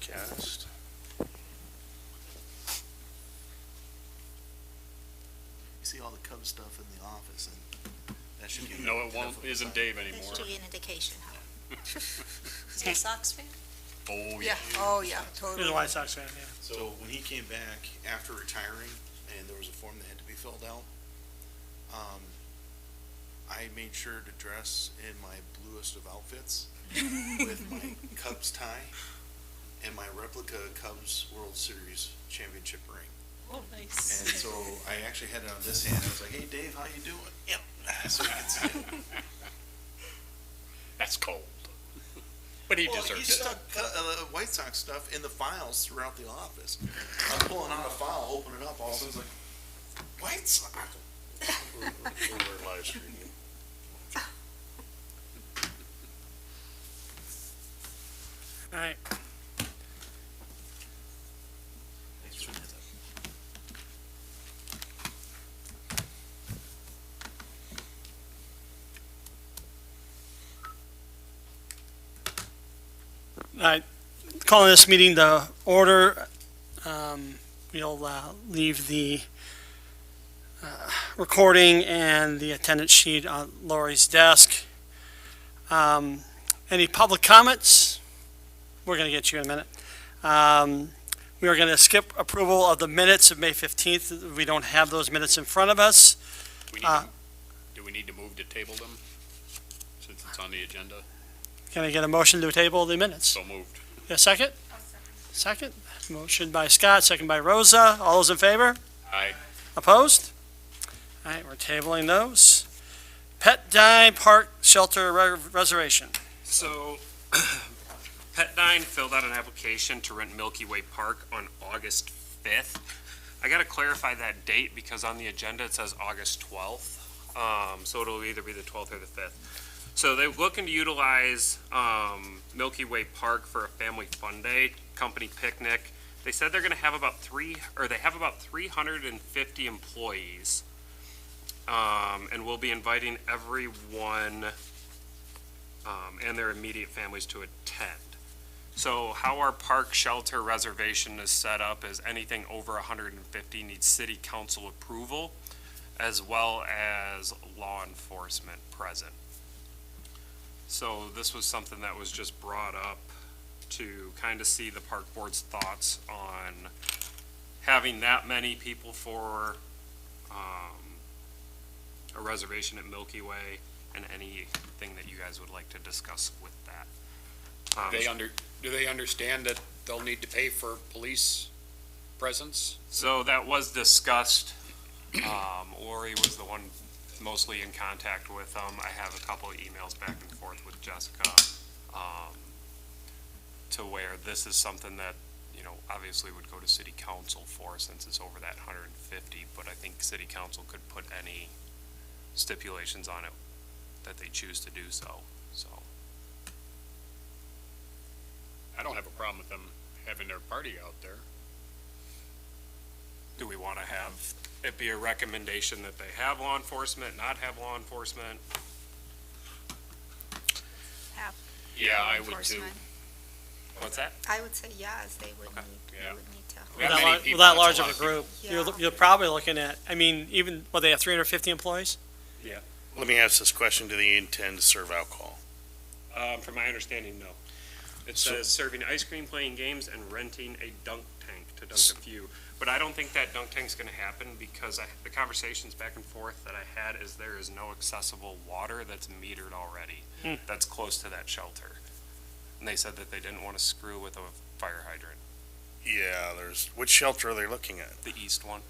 Broadcast. You see all the Cubs stuff in the office, and that should give you. No, it won't. Isn't Dave That anymore? should be an indication, huh? Is he a Sox fan? Oh Yeah, oh, yeah, He's totally. a White Sox fan, yeah. So when he came back after retiring, and there was a form that had to be filled out, I made sure to dress in my bluest of outfits with my Cubs tie and my replica Cubs World Series championship ring. Oh, nice. And so I actually had it on this hand. I was like, "Hey, Dave, how you doing?" Yep. So you can see it. That's cold. But he Well, deserved he it. stuck White Sox stuff in the files throughout the office. I'm pulling out a file, opening it up, all of a sudden it's like, White Sox. We're live streaming. All right. Thanks for that. All right, calling this meeting to order. We'll leave the recording and the attendance sheet on Lori's desk. Any public comments? We're going to get you in a minute. We are going to skip approval of the minutes of May 15th. We don't have those minutes in front of us. We need to- Do we need to move to table them since it's on the agenda? Can I get a motion to table the minutes? So moved. A second? Second. Motion by Scott, second by Rosa. All those in favor? Aye. Opposed? All right, we're tabling those. Pet Dine Park Shelter Reservation. So, Pet Dine filled out an application to rent Milky Way Park on August 5th. I gotta clarify that date because on the agenda it says August 12th. So it'll either be the 12th or the 5th. So they're looking to utilize Milky Way Park for a family fun day, company picnic. They said they're gonna have about 350 employees. And we'll be inviting everyone and their immediate families to attend. So how our park shelter reservation is set up is anything over 150 needs city council approval, as well as law enforcement present. So this was something that was just brought up to kind of see the park board's thoughts on having that many people for a reservation at Milky Way, and anything that you guys would like to discuss with that. Do they understand that they'll need to pay for police presence? So that was discussed. Lori was the one mostly in contact with them. I have a couple of emails back and forth with Jessica, to where this is something that, obviously would go to city council for, since it's over that 150, but I think city council could put any stipulations on it that they choose to do so. I don't have a problem with them having their party out there. Do we want to have it be a recommendation that they have law enforcement, not have law enforcement? Have Yeah, I would too. enforcement. What's that? I would say yes, they would Okay. need, Yeah. they would need to. We have With many that people, large that's a of lot a of people. group, Yeah. you're probably looking at, even, they have 350 employees? Let me ask this question. Do they intend to serve alcohol? From my understanding, no. It So- says serving ice cream, playing games, and renting a dunk tank to dunk a few. But I don't think that dunk tank's gonna happen because the conversations back and forth that I had is there is no accessible water that's metered already. That's close to that shelter. And they said that they didn't wanna screw with a fire hydrant, Yeah, which shelter are they looking at? the east one.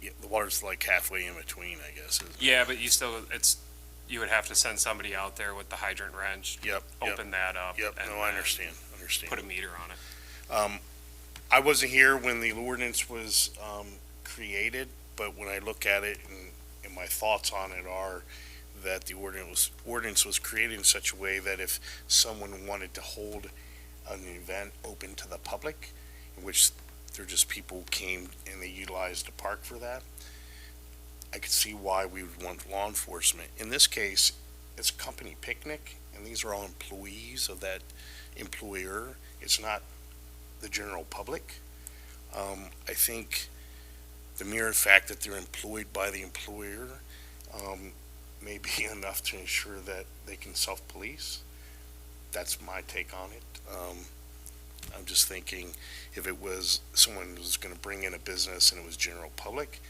Yeah, the water's like halfway in between, I guess. Isn't it? Yeah, but you would have to send somebody out there with the hydrant wrench, Yep. open that up. Yep. and No, I then understand. Put a meter on it. I wasn't here when the ordinance was created, but when I look at it and my thoughts on it are that the ordinance was created in such a way that if someone wanted to hold an event open to the public, in which they're just people who came and they utilized the park for that, I could see why we would want law enforcement. In this case, it's a company picnic, and these are all employees of that employer. It's not the general public. I think the mere fact that they're employed by the employer may be enough to ensure that they can self-police. That's my take on it. I'm just thinking, if it was someone who was going to bring in a business and it was general public,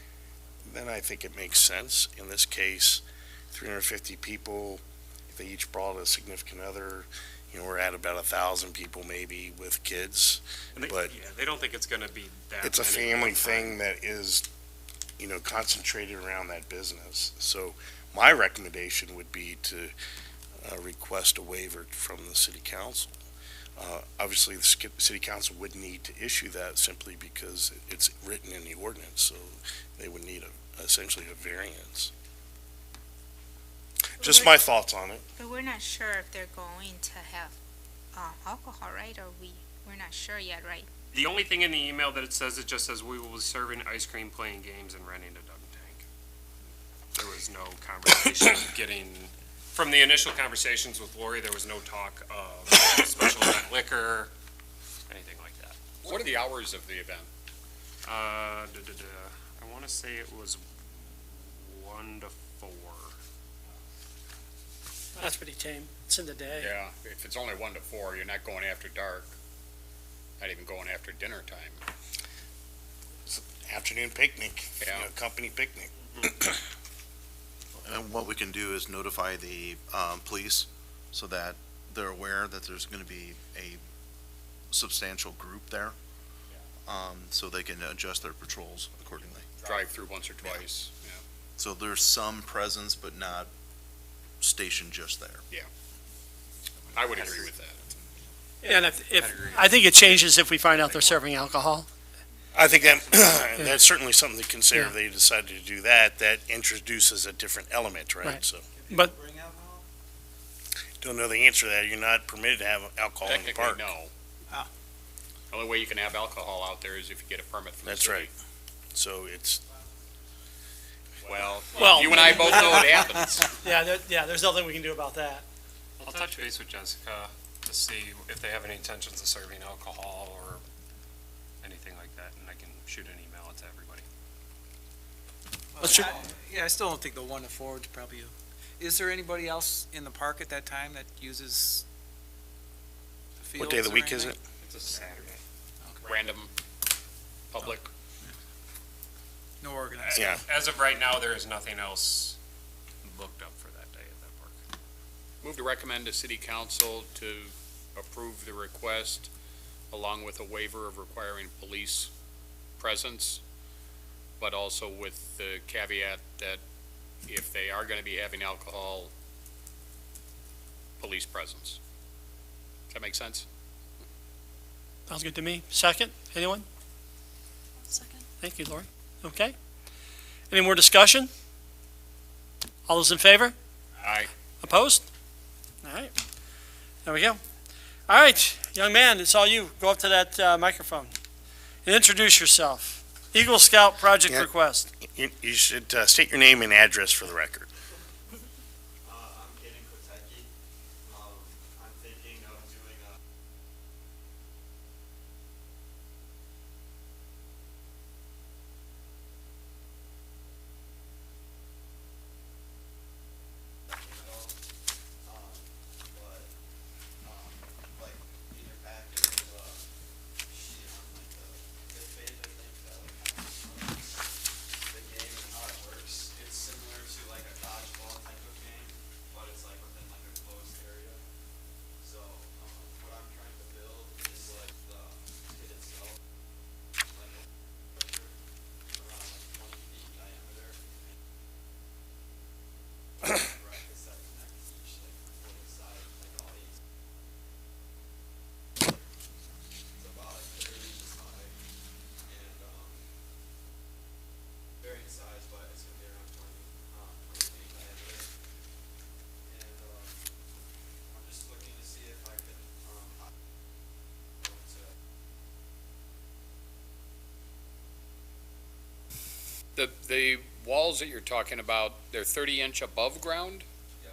then I think it makes sense. In this case, 350 people, if they each brought a significant other, we're at about 1,000 people maybe with kids. And they, But- yeah, they don't think it's gonna be that It's a many family at one time. thing that is, concentrated around that business. So my recommendation would be to request a waiver from the city council. Obviously, the city council would need to issue that simply because it's written in the ordinance, so they would need essentially a variance. Just my thoughts on it. But we're not sure if they're going to have alcohol, right? Or we're not sure yet, right? The only thing in the email that it just says we will be serving ice cream, playing games, and renting a dunk tank. There was no conversation from the initial conversations with Lori, there was no talk of special event liquor, anything like that. What are the hours of the event? I want to say it was 1 to 4. That's pretty tame. It's in the day. Yeah, if it's only 1 to 4, you're not going after dark. Not even going after dinner time. Afternoon picnic, Yeah. company picnic. And what we can do is notify the police so that they're aware that there's going to be a substantial group there, so they can adjust their patrols accordingly. Drive through once or twice, yeah. So there's some presence, but not stationed just there. I would agree with that. And I think it changes if we find out they're serving alcohol. I think that's certainly something to consider if they decided to do that. That introduces a different element, right? Right. So, But don't know the answer to that. You're not permitted to have alcohol in the Technically, park. no. The only way you can have alcohol out there is if you get a permit from the That's city. right. So it's, Well, Well- you and I both know it happens. there's nothing we can do about that. I'll touch base with Jessica to see if they have any intentions of serving alcohol or anything like that, and I can shoot an email out to everybody. Yeah, I still don't think the 1 to 4 is probably, is there anybody else in the park at that time that uses the fields? what day of the or week is anything? it? It's a Saturday. Random, public. No organized. Yeah. As of right now, there is nothing else booked up for that day at that park. Move to recommend to city council to approve the request along with a waiver of requiring police presence, but also with the caveat that if they are going to be having alcohol, police presence. Does that make sense? Sounds good to me. Second, anyone? Second. Thank you, Lori. Okay. Any more discussion? All those in favor? Aye. Opposed? All right. There we go. All right, young man, it's all you. Go up to that microphone and introduce yourself. Eagle Scout project Yeah. request. You should state your name and address for the record. I'm getting Kentucky. I'm thinking of doing a. Like in your packet, there's a sheet on like the fifth page, I think, that like kind of the game and how it works. It's similar to like a dodgeball type of game, but it's like within like a closed area. So, what I'm trying to build is like the kit itself, like a structure around like 20 feet diameter. Brackets that connect each like foot inside, like all these. It's about like 30 inches high and, varying size, but it's gonna be around 20 feet diameter. And, I'm just looking to see if I can, The walls that you're talking about, they're 30-inch above ground? Yeah.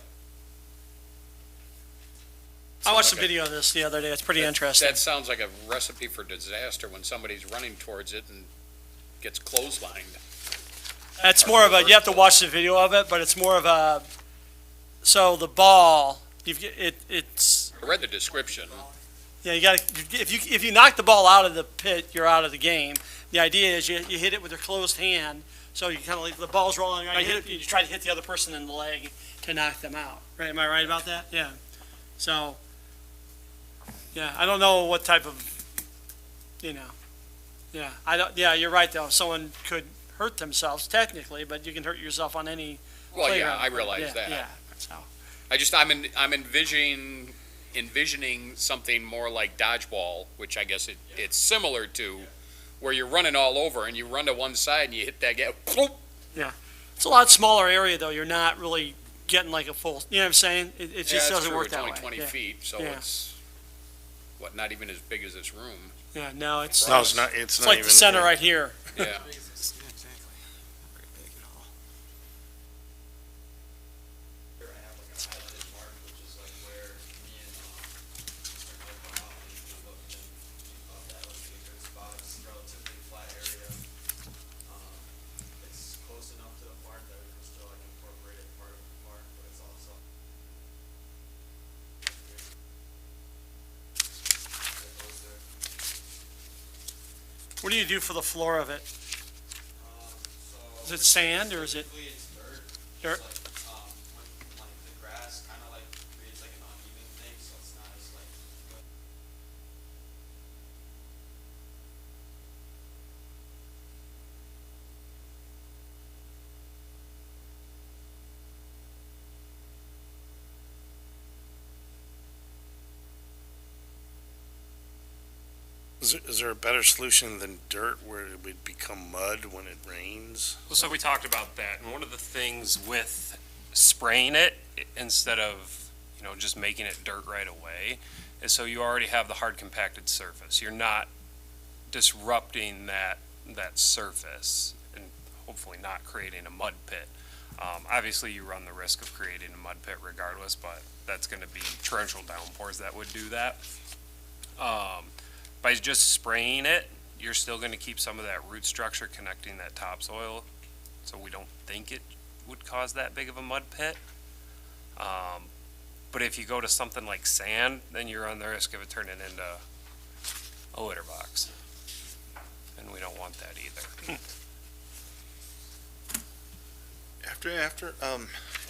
I watched a like a- video of this the other day. It's pretty interesting. That sounds like a recipe for disaster when somebody's running towards it and gets clotheslined. It's more of a, you have to watch the video of it, but it's more of a, so the ball, it's, I read the description. yeah, you gotta, if you knock the ball out of the pit, you're out of the game. The idea is you hit it with your closed hand, so you kind of leave the ball's rolling around, you hit it, you try to hit the other person in the leg to knock them out. Right, am I right about that? Yeah. So, yeah, I don't know what type of, yeah, yeah, you're right though. Someone could hurt themselves technically, but you can hurt yourself on any Well, yeah, playground. I realize Yeah, that. Yeah, so, I'm envisioning something more like dodgeball, which I guess it's similar to, where you're running all over and you run to one side and you hit that gap. it's a lot smaller area though. You're not really getting like a full, you know what I'm saying? It just doesn't work that way. It's only 20 Yeah. feet, so Yeah. it's, not even as big as this room. Yeah, no, it's No, it's not, it's not like even. the center right here. Yeah. Yeah, exactly. Not very big at all. Here I have like a highlighted mark, which is like where me and, Mr. Cook went out and we looked and we thought that would be a good spot. It's a relatively flat area. It's close enough to the park that we can still like incorporate it part of the park, but it's also. That goes there. What do you do for the floor of it? So. Is it sand or is it Typically it's dirt. dirt? Like, when, like the grass kind of like creates like an uneven thing, so it's not as like. Is there a better solution than dirt where it would become mud when it rains? Well, so we talked about that, and one of the things with spraying it instead of, just making it dirt right away, is so you already have the hard compacted surface. You're not disrupting that surface and hopefully not creating a mud pit. Obviously, you run the risk of creating a mud pit regardless, but that's gonna be torrential downpours that would do that. By just spraying it, you're still gonna keep some of that root structure connecting that topsoil, so we don't think it would cause that big of a mud pit. But if you go to something like sand, then you're on the risk of it turning into a litter box. And we don't want that either.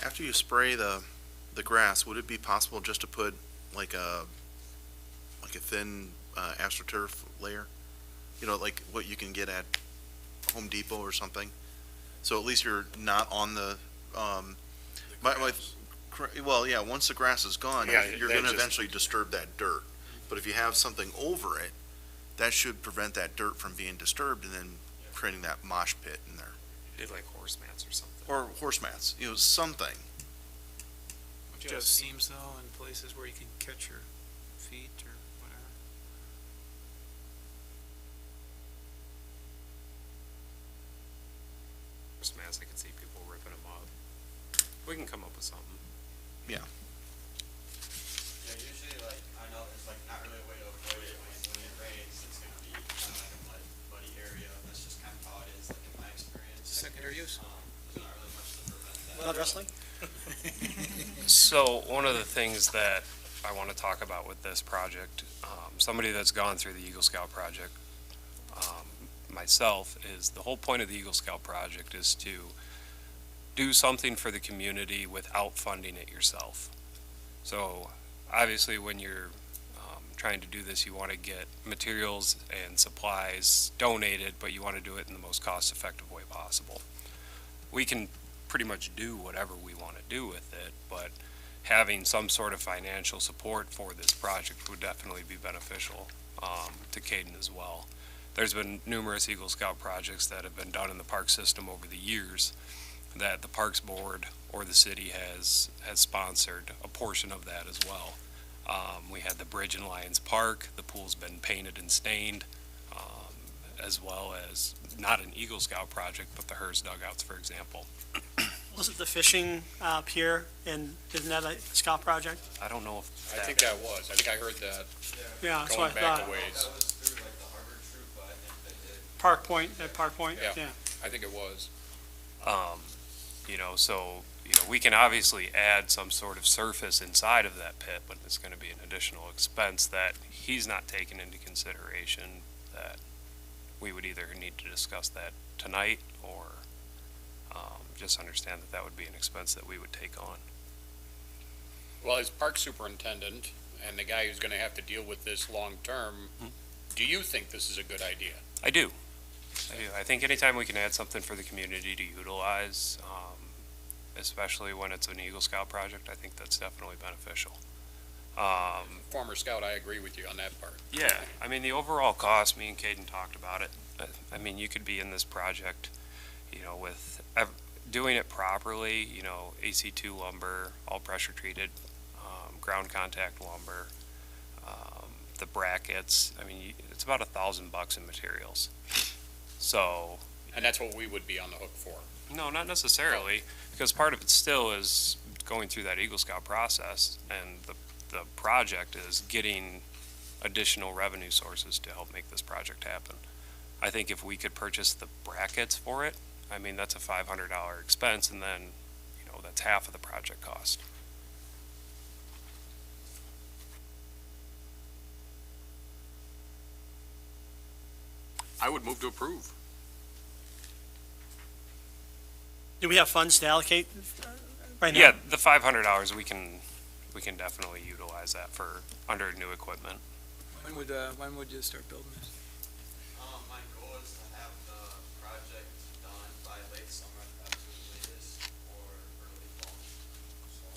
After you spray the grass, would it be possible just to put like a thin AstroTurf layer? Like what you can get at Home Depot or something? So at least you're not on the, well, yeah, once the grass is gone, Yeah, you're that gonna just- eventually disturb that dirt. But if you have something over it, that should prevent that dirt from being disturbed and then creating that mosh pit in there. Did like horse mats or something. Or horse mats, something. Would you have seams though in places where you can catch your feet or whatever? Horse mats, I could see people ripping them up. We can come up with something. Yeah, usually like, I know there's like not really a way to avoid it when it rains, it's gonna be kind of like a muddy area, that's just kind of how it is, like in my experience. Secondary use. There's not really much to prevent that. Not wrestling? So one of the things that I want to talk about with this project, somebody that's gone through the Eagle Scout project, myself, is the whole point of the Eagle Scout project is to do something for the community without funding it yourself. So obviously when you're trying to do this, you want to get materials and supplies donated, but you want to do it in the most cost-effective way possible. We can pretty much do whatever we want to do with it, but having some sort of financial support for this project would definitely be beneficial to Caden as well. There's been numerous Eagle Scout projects that have been done in the park system over the years that the Parks Board or the city has sponsored a portion of that as well. We had the bridge in Lions Park, the pool's been painted and stained, as well as not an Eagle Scout project, but the Hearst dugouts, for example. Was it the fishing, pier, and isn't that a scout project? I don't know if I think that was, I think I heard that Yeah, that's what I going back thought. a ways. That was through like the Harbor Troop, but I think they did. Park Point, at Park Point? Yeah. I think it was. So, we can obviously add some sort of surface inside of that pit, but it's gonna be an additional expense that he's not taking into consideration, that we would either need to discuss that tonight, or, just understand that that would be an expense that we would take on. Well, as park superintendent and the guy who's gonna have to deal with this long-term, do you think this is a good idea? I do. I think anytime we can add something for the community to utilize, especially when it's an Eagle Scout project, I think that's definitely beneficial. Former scout, I agree with you on that part. Yeah, I mean, the overall cost, me and Caden talked about it. I mean, you could be in this project, with doing it properly, AC2 lumber, all pressure treated, ground contact lumber, the brackets. I mean, it's about $1,000 in materials. So, And that's what we would be on the hook for. no, not necessarily, because part of it still is going through that Eagle Scout process, and the project is getting additional revenue sources to help make this project happen. I think if we could purchase the brackets for it, I mean, that's a $500 expense, and then, that's half of the project cost. I would move to approve. Do we have funds to allocate right now? Yeah, the $500, we can definitely utilize that for, under new equipment. When would you start building this? My goal is to have the project done by late summer at the absolute latest, or early fall. So,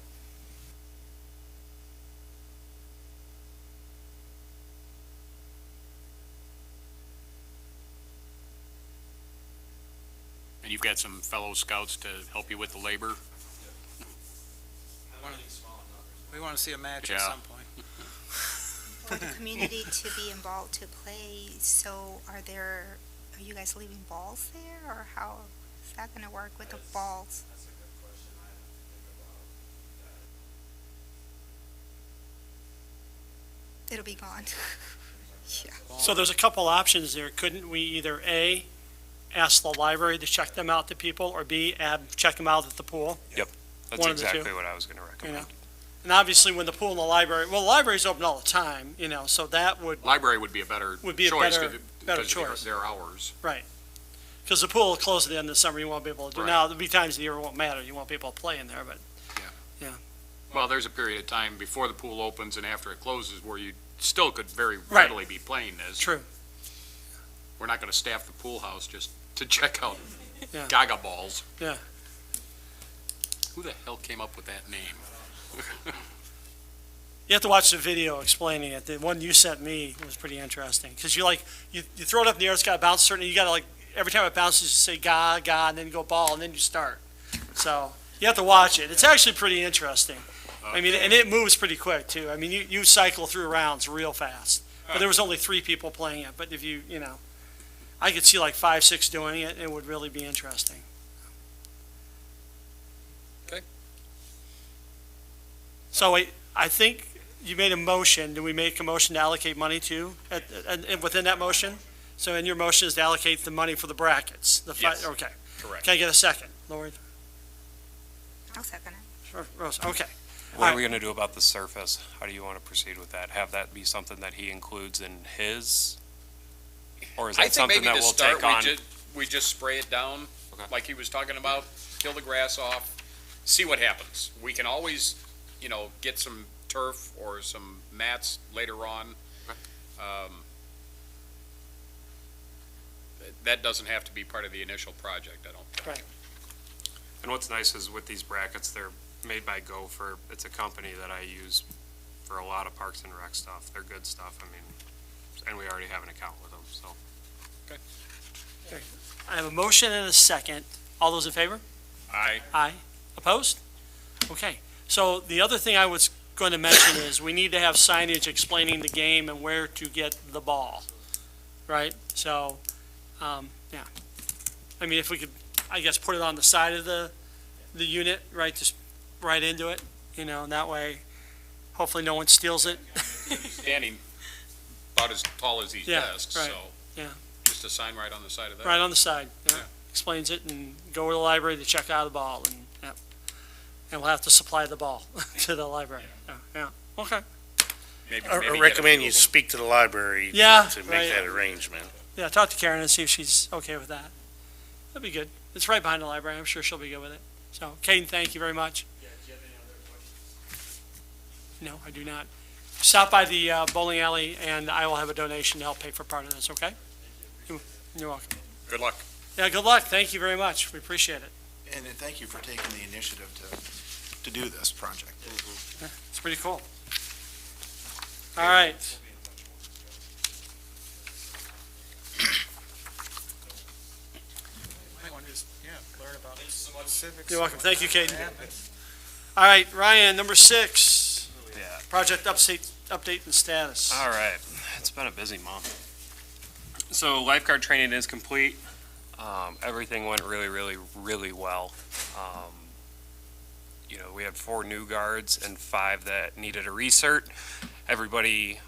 And you've got some fellow scouts to help you with the labor? I'm getting small numbers. We want to see a match Yeah. at some point. For the community to be involved to play, so are you guys leaving balls there, or how is that gonna work with the balls? That's a good question. I have to think about that. It'll be gone. Yeah. So there's a couple options there. Couldn't we either A, ask the library to check them out to people, or B, check them out at the pool? That's One of the two. exactly what I was gonna recommend. And obviously, when the pool and the library, the library's open all the time, so that would, Library would be a better Would be a choice, better because choice. they're hours. because the pool will close at the end of the summer, you won't be able to do. Right. Now, there'll be times of the year it won't matter, you won't be able to play in there, but Well, there's a period of time before the pool opens and after it closes where you still could very Right. readily be playing this. true. We're not gonna staff the pool house just to check out Yeah. gaga balls. Yeah. Who the hell came up with that name? You have to watch the video explaining it. The one you sent me was pretty interesting, because you throw it up in the air, it's got to bounce certain, you got to every time it bounces, you say ga, ga, and then you go ball, and then you start. So, you have to watch it. It's actually pretty interesting. I mean, and it moves pretty quick, too. I mean, you cycle through rounds real fast. But there was only 3 people playing it, but if I could see 5, 6 doing it, it would really be interesting. Okay. So, I think you made a motion. Do we make a motion to allocate money to, and within that motion? So in your motion is to allocate the money for the brackets? Yes. Okay. Correct. Can I get a second, Lori? I'll second it. Sure, Rosa, okay. What are we gonna do about the surface? How do you wanna proceed with that? Have that be something that he includes in his? Or is I that think something maybe that to we'll start, take on? we just spray it down, Okay. like he was talking about, kill the grass off, see what happens. We can always, get some turf or some mats later on. That doesn't have to be part of the initial project, I don't think. Right. And what's nice is with these brackets, they're made by Gopher. It's a company that I use for a lot of Parks and Rec stuff. They're good stuff, I mean, and we already have an account with them, so. I have a motion and a second. All those in favor? Aye. Aye. Opposed? Okay. So the other thing I was going to mention is we need to have signage explaining the game and where to get the ball, right? So, yeah. I mean, if we could, I guess, put it on the side of the the unit, right, just right into it, and that way, hopefully no one steals it. Standing about as tall as these Yeah, desks, right, so. yeah. Just a sign right on the side of that. Right on the side, yeah. Yeah. Explains it, and go to the library to check out the ball, and, yeah. And we'll have to supply the ball to the library, yeah, okay. Maybe I get a recommend few you of them. speak to the library Yeah, to right. make that arrangement. Yeah, talk to Karen and see if she's okay with that. That'd be good. It's right behind the library, I'm sure she'll be good with it. So, Caden, thank you very much. Yeah, do you have any other questions? No, I do not. Stop by the bowling alley, and I will have a donation to help pay for part of this, okay? You're welcome. Good luck. Yeah, good luck. Thank you very much. We appreciate it. And thank you for taking the initiative to do this project. It's pretty cool. All right. Might want to just, learn about civics. You're welcome. Thank you, Caden. All right, Ryan, number 6, Yeah. project update and status. All right, it's been a busy month. So lifeguard training is complete. Everything went really, really, really well. We had 4 new guards and 5 that needed a recert.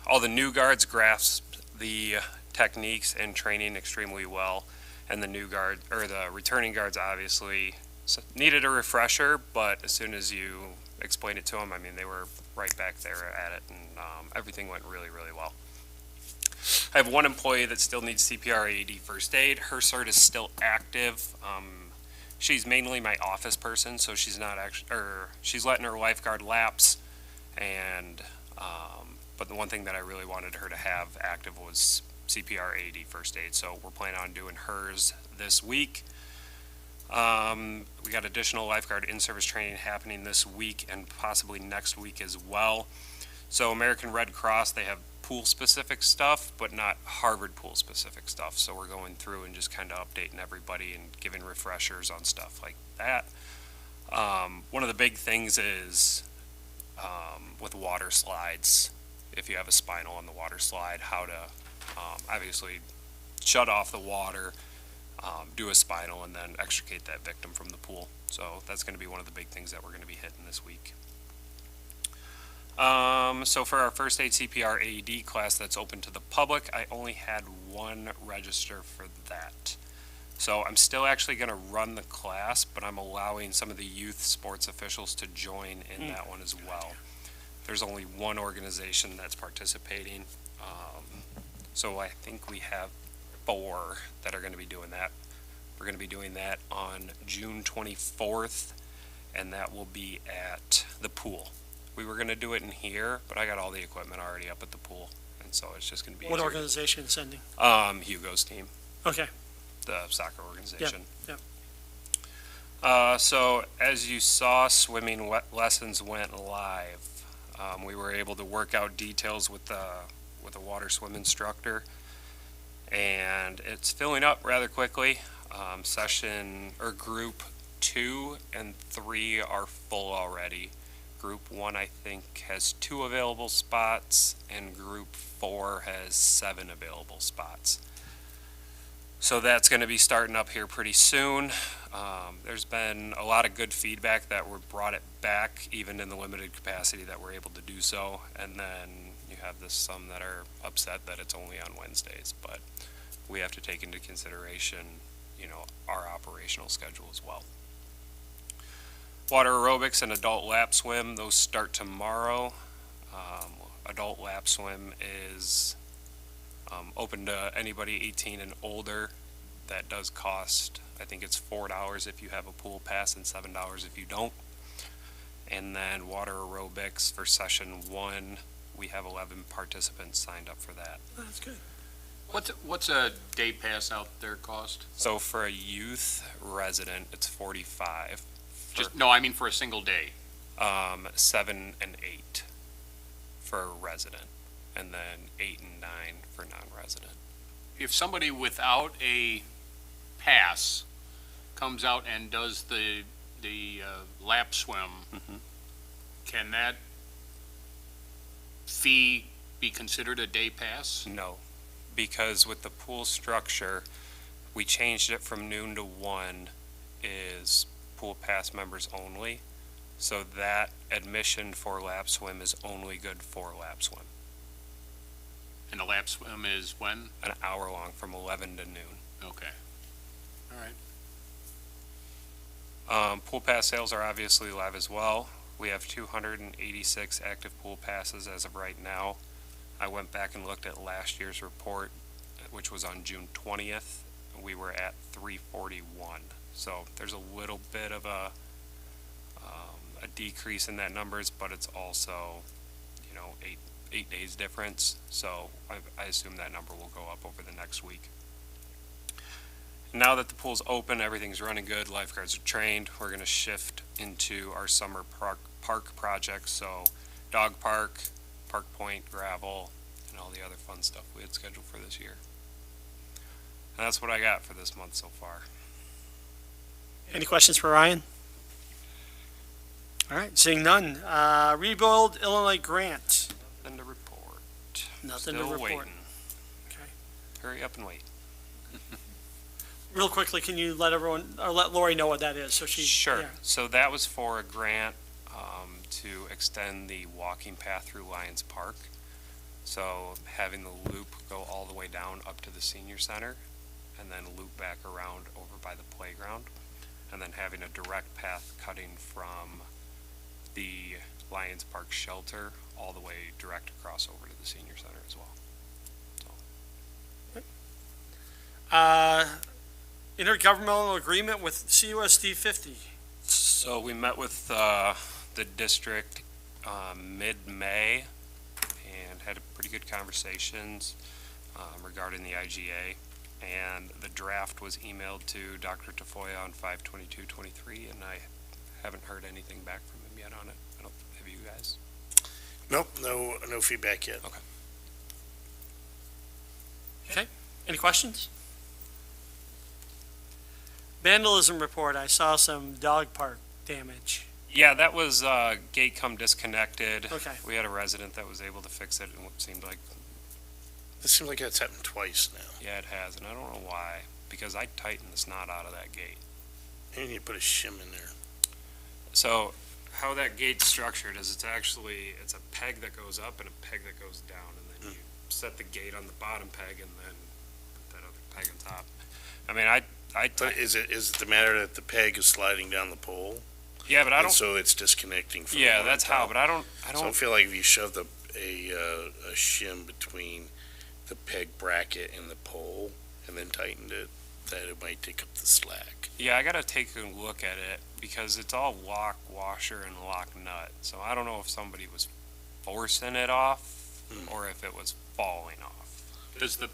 All the new guards grasped the techniques and training extremely well, and the returning guards obviously needed a refresher, but as soon as you explained it to them, they were right back there at it, and everything went really, really well. I have one employee that still needs CPR, AED, first aid. Her cert is still active. She's mainly my office person, so she's not she's letting her lifeguard lapse, and but the one thing that I really wanted her to have active was CPR, AED, first aid. So we're planning on doing hers this week. We got additional lifeguard in-service training happening this week and possibly next week as well. So American Red Cross, they have pool-specific stuff, but not Harvard pool-specific stuff. So we're going through and just kind of updating everybody and giving refreshers on stuff like that. One of the big things is with water slides, if you have a spinal on the water slide, how to obviously shut off the water, do a spinal, and then extricate that victim from the pool. So that's going to be one of the big things that we're going to be hitting this week. So for our first aid CPR AED class that's open to the public, I only had 1 register for that. So I'm still actually going to run the class, but I'm allowing some of the youth sports officials to join in that one as well. There's only 1 organization that's participating. So I think we have 4 that are going to be doing that. We're going to be doing that on June 24th, and that will be at the pool. We were going to do it in here, but I got all the equipment already up at the pool, and so it's just going to be What easier. organization is sending? Hugo's team, Okay, the soccer organization. yep. So as you saw, swimming lessons went live. We were able to work out details with a water swim instructor, and it's filling up rather quickly. Group 2 and 3 are full already. Group 1, I think, has 2 available spots, and Group 4 has 7 available spots. So that's going to be starting up here pretty soon. There's been a lot of good feedback that we brought it back, even in the limited capacity that we're able to do so. And then you have some that are upset that it's only on Wednesdays, but we have to take into consideration, our operational schedule as well. Water aerobics and adult lap swim, those start tomorrow. Adult lap swim is open to anybody 18 and older. That does cost, I think it's $4 if you have a pool pass and $7 if you don't. And then water aerobics for session 1, we have 11 participants signed up for that. That's good. What's a day pass out there cost? So for a youth resident, it's $45. For a single day. 7 and 8 for a resident, and then 8 and 9 for non-resident. If somebody without a pass comes out and does the lap swim, can that fee be considered a day pass? No, because with the pool structure, we changed it from noon to 1 is pool pass members only. So that admission for lap swim is only good for lap swim. And the lap swim is when? An hour long from 11 to noon. Okay. All right. Pool pass sales are obviously live as well. We have 286 active pool passes as of right now. I went back and looked at last year's report, which was on June 20th. We were at 341. So there's a little bit of a decrease in that numbers, but it's also, eight days difference. So I assume that number will go up over the next week. Now that the pool's open, everything's running good, lifeguards are trained, we're gonna shift into our summer park projects, so dog park, park point, gravel, and all the other fun stuff we had scheduled for this year. And that's what I got for this month so far. Any questions for Ryan? All right, seeing none. Rebuild Illinois grant. Nothing to report. Nothing Still to report. waiting. Okay. Hurry up and wait. Real quickly, can you let everyone, or let Lori know what that is, so she? Sure. yeah. So that was for a grant to extend the walking path through Lions Park. So having the loop go all the way down up to the senior center and then loop back around over by the playground. And then having a direct path cutting from the Lions Park shelter all the way direct across over to the senior center as well. Intergovernmental agreement with CUSD 50. So we met with the district mid-May and had a pretty good conversations regarding the IGA. And the draft was emailed to Dr. Tafoya on 5/22/23, and I haven't heard anything back from him yet on it. Have you guys? Nope, no feedback yet. Okay, any questions? Vandalism report, I saw some dog park damage. Yeah, that was gate come disconnected. Okay. We had a resident that was able to fix it in what seemed like, It seems like that's happened twice now. yeah, it has, and I don't know why, because I tightened the snot out of that gate. And you put a shim in there. So how that gate's structured is it's a peg that goes up and a peg that goes down, and then you set the gate on the bottom peg and then put that other peg on top. I mean, I But is it the matter that the peg is sliding down the pole? yeah, but I And don't, so it's disconnecting from the yeah, one that's on how, top? but I So I don't, feel like if you shoved a shim between the peg bracket and the pole and then tightened it, that it might take up the slack. yeah, I gotta take a look at it because it's all lock, washer, and lock nut. So I don't know if somebody was forcing it off or if it was falling off. Does the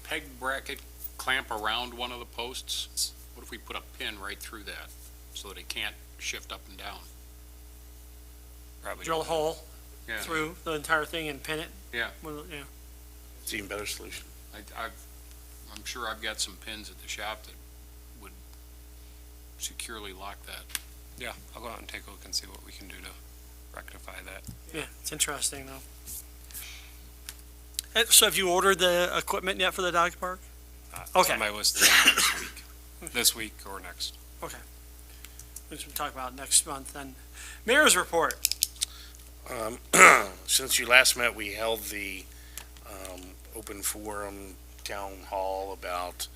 peg bracket clamp around one of the posts? What if we put a pin right through that so that it can't shift up and down? Probably. Drill a hole Yeah. through the entire thing and pin it? Yeah. Yeah. It's an even better solution. I'm sure I've got some pins at the shop that would securely lock that. Yeah, I'll go out and take a look and see what we can do to rectify that. Yeah, it's interesting though. So have you ordered the equipment yet for the dog park? It's Okay. on my list next week, this week or next. Okay. We can talk about next month then. Mayor's report. Since you last met, we held the open forum town hall about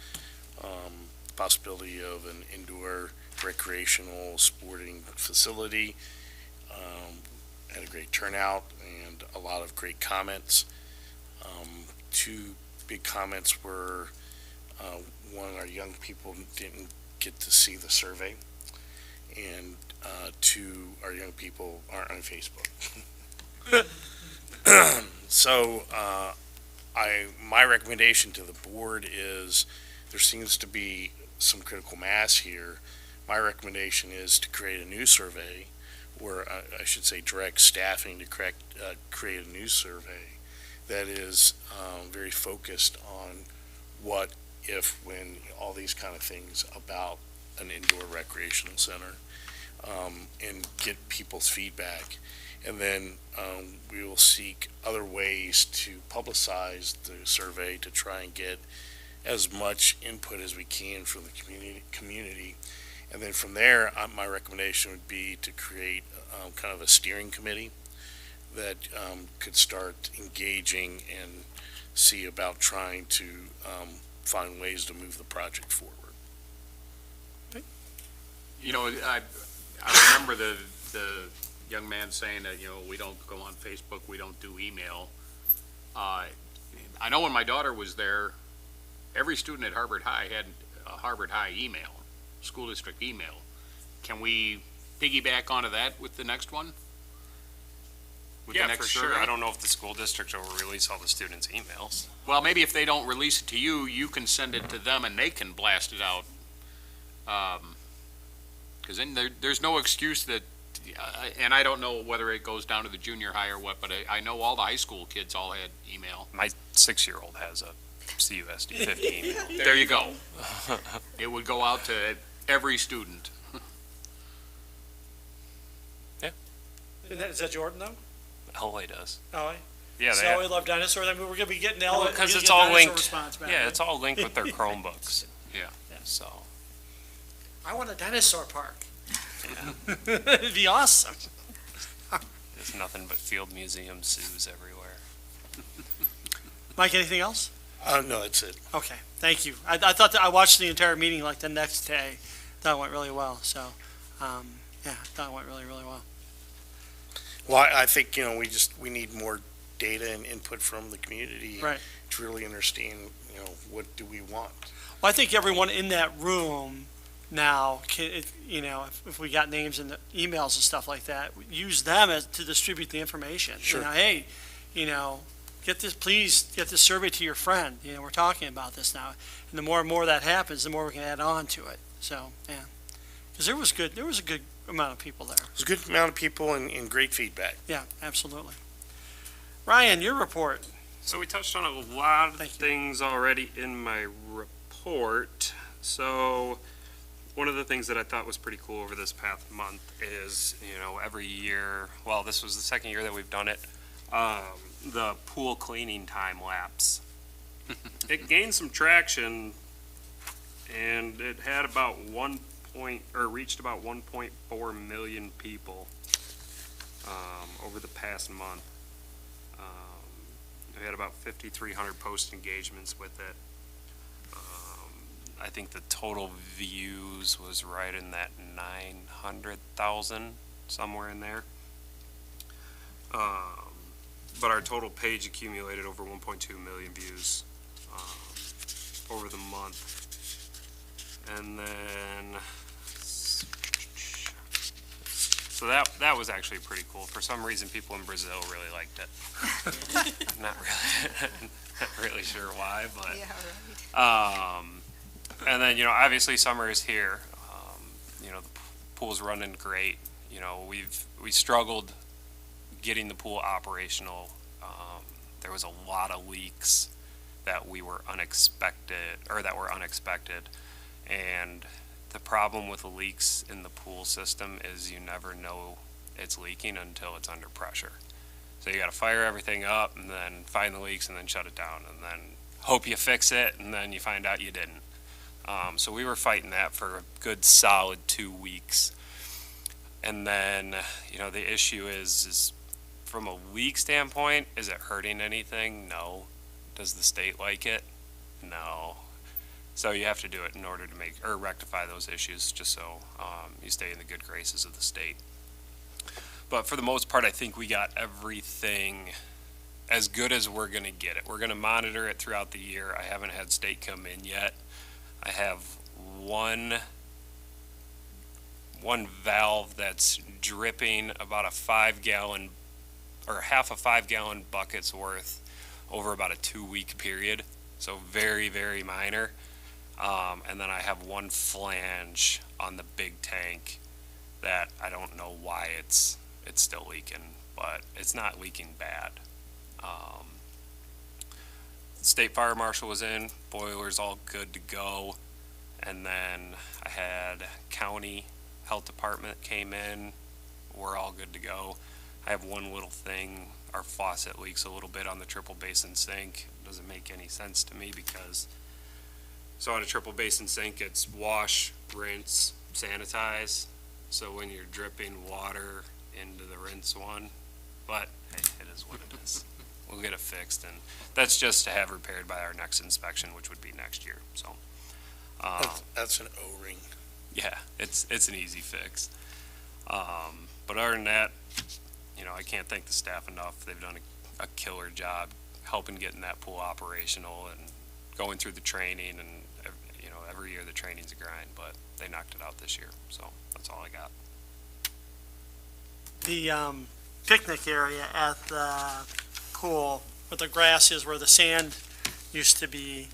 possibility of an indoor recreational sporting facility. Had a great turnout and a lot of great comments. Two big comments were, one, our young people didn't get to see the survey, and two, our young people aren't on Facebook. So, my recommendation to the board is, there seems to be some critical mass here. My recommendation is to create a new survey, or I should say direct staffing to create a new survey that is very focused on what, if, when, all these kind of things about an indoor recreational center, and get people's feedback. And then we will seek other ways to publicize the survey to try and get as much input as we can from the community. And then from there, my recommendation would be to create kind of a steering committee that could start engaging and see about trying to find ways to move the project forward. You know, I remember the young man saying that, you know, we don't go on Facebook, we don't do email. I know when my daughter was there, every student at Harvard High had a Harvard High email, school district email. Can we piggyback onto that with the next one? With the Yeah, next for sure. survey? I don't know if the school district will release all the students' emails. Well, maybe if they don't release it to you, you can send it to them and they can blast it out. Because then there's no excuse that, and I don't know whether it goes down to the junior high or what, but I know all the high school kids all had email. My 6-year-old has a CUSD 50 email. There you go. It would go out to every student. Is that Jordan though? LA does. Oh, Yeah, so they we love dinosaurs. I mean, we're gonna be getting because we're it's gonna all get dinosaur linked. response back, Yeah, right? it's all linked with their Chromebooks. Yeah. So, I want a dinosaur park. yeah, It'd be awesome. there's nothing but field museum zoos everywhere. Mike, anything else? No, that's it. Okay, thank you. I thought that I watched the entire meeting like the next day. Thought it went really well. So, yeah, I thought it went really, really well. Well, I think, you know, we need more data and input from the community Right. to really understand, you know, what do we want? Well, I think everyone in that room now can, you know, if we got names in the emails and stuff like that, use them to distribute the information. Sure. You know, hey, you know, please get this survey to your friend. You know, we're talking about this now. And the more and more that happens, the more we can add on to it. So, yeah. Because there was a good amount of people there. There's a good amount of people and great feedback. Yeah, absolutely. Ryan, your report. So we touched on a lot of Thank you. things already in my report. So one of the things that I thought was pretty cool over this past month is, you know, every year, well, this was the second year that we've done it, the pool cleaning time lapse. It gained some traction, and it had about reached about 1.4 million people over the past month. We had about 5,300 post engagements with it. I think the total views was right in that 900,000, somewhere in there. But our total page accumulated over 1.2 million views over the month. And then, so that was actually pretty cool. For some reason, people in Brazil really liked it. Not really sure why, but. Yeah, right. And then, you know, obviously summer is here. You know, the pool's running great. You know, we struggled getting the pool operational. There was a lot of leaks that were unexpected. And the problem with the leaks in the pool system is you never know it's leaking until it's under pressure. So you got to fire everything up and then find the leaks and then shut it down and then hope you fix it and then you find out you didn't. So we were fighting that for a good solid 2 weeks. And then, you know, the issue is from a leak standpoint, is it hurting anything? No. Does the state like it? No. So you have to do it in order to rectify those issues, just so you stay in the good graces of the state. But for the most part, I think we got everything as good as we're going to get it. We're going to monitor it throughout the year. I haven't had state come in yet. I have one valve that's dripping about a 5-gallon or half a 5-gallon bucket's worth over about a 2-week period. So very, very minor. And then I have one flange on the big tank that I don't know why it's still leaking, but it's not leaking bad. State Fire Marshal was in, boiler's all good to go. And then I had County Health Department came in, we're all good to go. I have one little thing, our faucet leaks a little bit on the triple basin sink. Doesn't make any sense to me because, so on a triple basin sink, it's wash, rinse, sanitize, so when you're dripping water into the rinse one, but hey, it is what it is. We'll get it fixed, and that's just to have repaired by our next inspection, which would be next year, so. That's an O-ring. Yeah, it's an easy fix. But other than that, you know, I can't thank the staff enough. They've done a killer job helping getting that pool operational and going through the training, and, you know, every year the training's a grind, but they knocked it out this year, so that's all I got. The picnic area at the pool, where the grass is, where the sand used to be,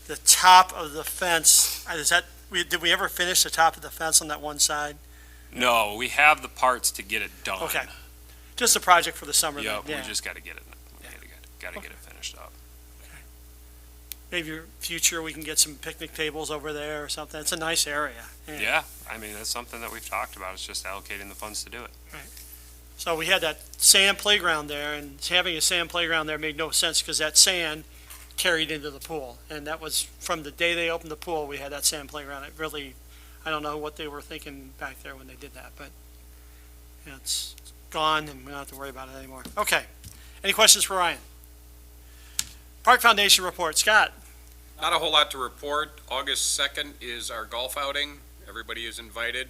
the top of the fence, did we ever finish the top of the fence on that one side? No, we have the parts to get it done. Okay. Just a project for the summer then? Yeah, we just gotta get it, gotta get it finished up. Maybe future, we can get some picnic tables over there or something. It's a nice area. Yeah, I mean, that's something that we've talked about, it's just allocating the funds to do it. So we had that sand playground there, and having a sand playground there made no sense because that sand carried into the pool. And that was from the day they opened the pool, we had that sand playground. It really, I don't know what they were thinking back there when they did that, but yeah, it's gone and we don't have to worry about it anymore. Okay. Any questions for Ryan? Park Foundation report. Scott? Not a whole lot to report. August 2nd is our golf outing. Everybody is invited.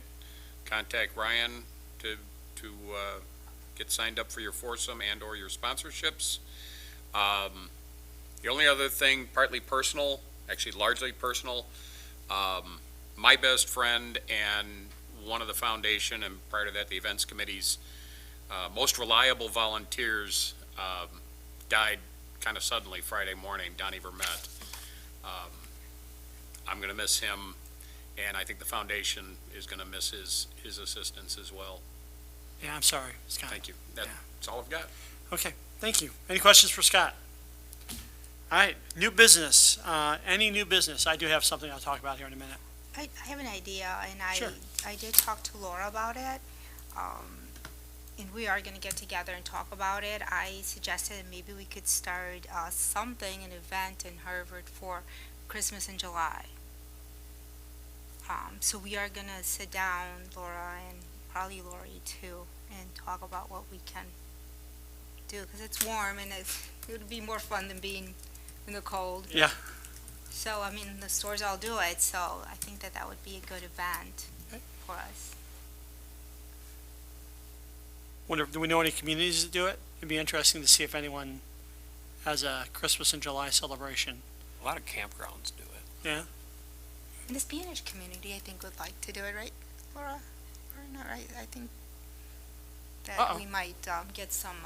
Contact Ryan to get signed up for your foursome and/or your sponsorships. The only other thing, partly personal, actually largely personal, my best friend and one of the foundation, and prior to that, the events committee's most reliable volunteers died kind of suddenly Friday morning, Donnie Vermette. I'm going to miss him, and I think the foundation is going to miss his assistance as well. Yeah, I'm sorry, Scott. Thank you. That's all I've got. Okay, thank you. Any questions for Scott? All right, new business. Any new business? I do have something I'll talk about here in a minute. I have an idea, and Sure. I did talk to Laura about it, and we are going to get together and talk about it. I suggested maybe we could start an event in Harvard for Christmas in July. So we are going to sit down, Laura, and probably Lori too, and talk about what we can do, because it's warm and it would be more fun than being in the cold. Yeah. So, I mean, the stores all do it, so I think that would be a good event Okay. for us. Do we know any communities that do it? It'd be interesting to see if anyone has a Christmas in July celebration. A lot of campgrounds do it. Yeah? And the Spanish community, I think, would like to do it, right, Laura? Or not, right? I think that Uh-oh. we might get some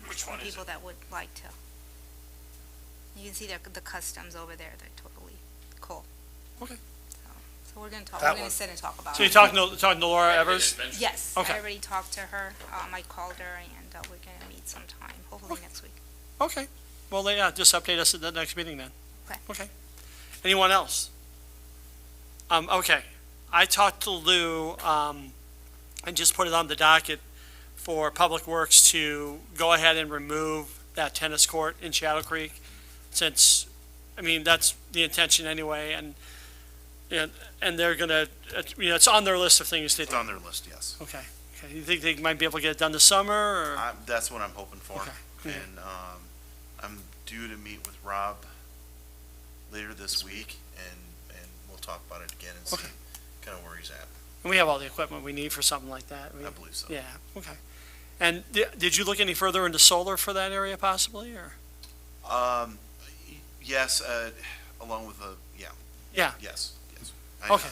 Which some one is people it? that would like to. You can see the customs over there. They're totally cool. Okay. So we're going to talk. That We're going one. to sit and talk about So you're it. talking to Laura Evers? Yes, Okay. I already talked to her. I called her, and we're going to meet sometime, hopefully next week. Okay. Well, yeah, just update us at the next meeting then. Okay. Okay. Anyone else? Okay. I talked to Lou, and just put it on the docket for Public Works to go ahead and remove that tennis court in Shadow Creek, since, I mean, that's the intention anyway, and they're gonna, it's on their list of things to It's do. on their list, yes. Okay. Okay. You think they might be able to get it done this summer, or? That's what I'm hoping for. Okay. And, I'm due to meet with Rob later this week, and we'll talk about it again and see Okay. kind of where he's at. And we have all the equipment we need for something like that. I believe so. Yeah, okay. And did you look any further into solar for that area possibly, or? Yes, along with Yeah, yes. okay.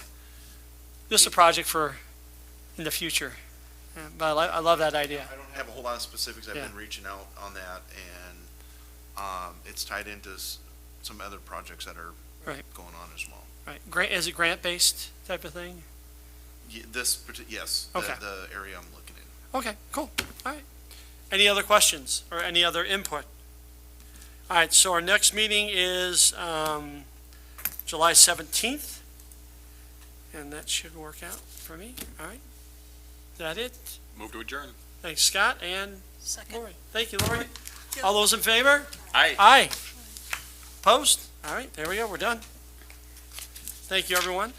Just a project for in the future. Yeah, but I love that idea. I don't have a whole lot of specifics. I've Yeah. been reaching out on that, and it's tied into some other projects that are Right. going on as well. Right, is it grant-based type of thing? Yes, Okay. the area I'm looking in. Okay, cool, all right. Any other questions or any other input? All right, so our next meeting is July 17th, and that should work out for me, all right? Is that it? Move to adjourn. Thanks, Scott and Second. Lori. Thank you, Lori. All those in favor? Aye. Aye. Opposed? All right, there we go, we're done. Thank you, everyone.